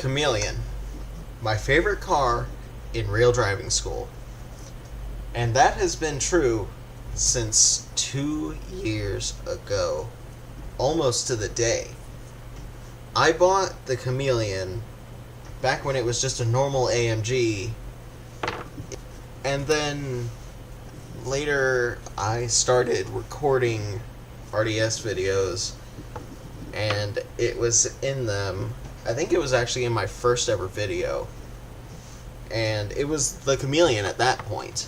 Chameleon, my favorite car in real driving school. And that has been true since 2 years ago, almost to the day. I bought the Chameleon back when it was just a normal AMG, and then later I started recording RDS videos, and it was in them. I think it was actually in my first ever video, and it was the Chameleon at that point.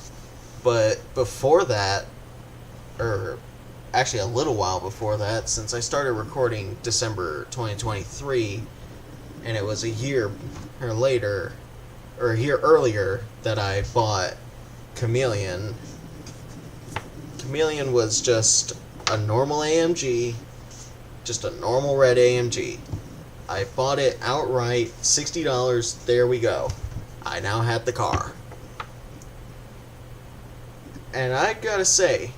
But before that, or actually a little while before that, since I started recording December 2023, and it was a year earlier that I bought Chameleon. Chameleon was just a normal AMG, just a normal red AMG. I bought it outright, $60, there we go. I now had the car. And I gotta say,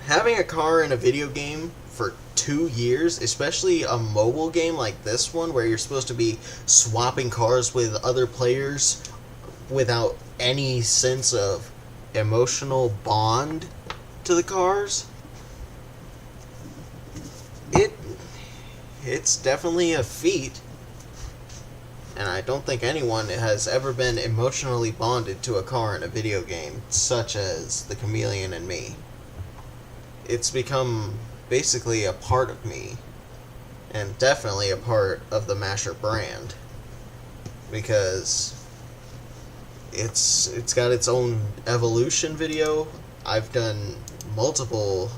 having a car in a video game for 2 years, especially a mobile game like this one, where you're supposed to be swapping cars with other players without any sense of emotional bond to the cars, it's definitely a feat. And I don't think anyone has ever been emotionally bonded to a car in a video game, such as the Chameleon and me. It's become basically a part of me, and definitely a part of the Masher brand, because it's got its own Evoloution video. I've done multiple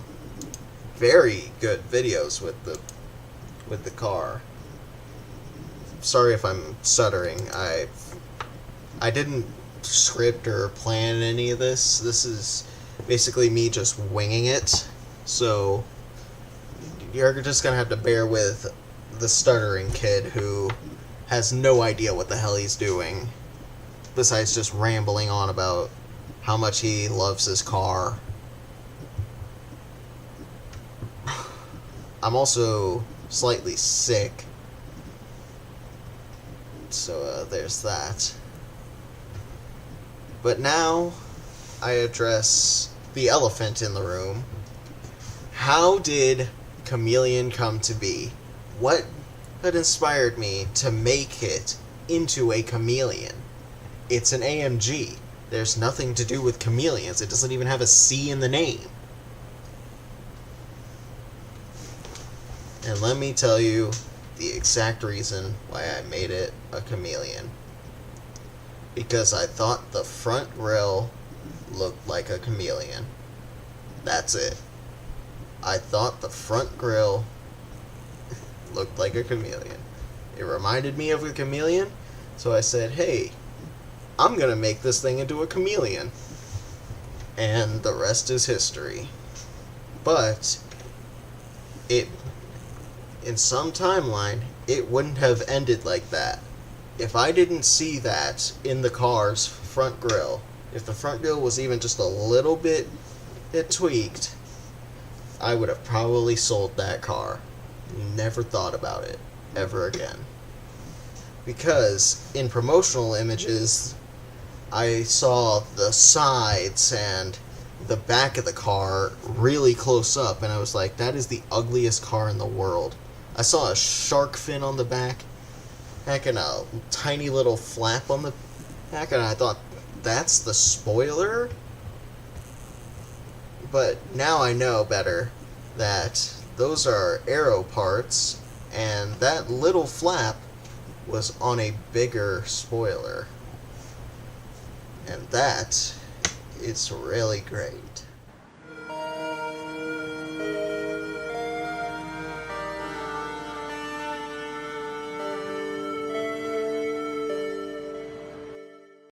very good videos with the car. Sorry if I'm stuttering. I didn't script or plan any of this. This is basically me just winging it. So you're just gonna have to bear with the stuttering kid who has no idea what the hell he's doing, besides just rambling on about how much he loves his car. I'm also slightly sick, so there's that. But now I address the elephant in the room. How did Chameleon come to be? What had inspired me to make it into a Chameleon? It's an AMG. There's nothing to do with chameleons. It doesn't even have a C in the name. And let me tell you the exact reason why I made it a Chameleon. Because I thought the front grille looked like a chameleon. That's it. I thought the front grille looked like a chameleon. It reminded me of a chameleon, so I said, hey, I'm gonna make this thing into a chameleon. And the rest is history. But in some timeline, it wouldn't have ended like that. If I didn't see that in the car's front grille, if the front grille was even just a little bit tweaked, I would have probably sold that car. Never thought about it ever again. Because in promotional images, I saw the sides and the back of the car really close up, and I was like, that is the ugliest car in the world. I saw a shark fin on the back, heck, and a tiny little flap on the back, and I thought, that's the spoiler? But now I know better that those are aero parts, and that little flap was on a bigger spoiler. And that is really great.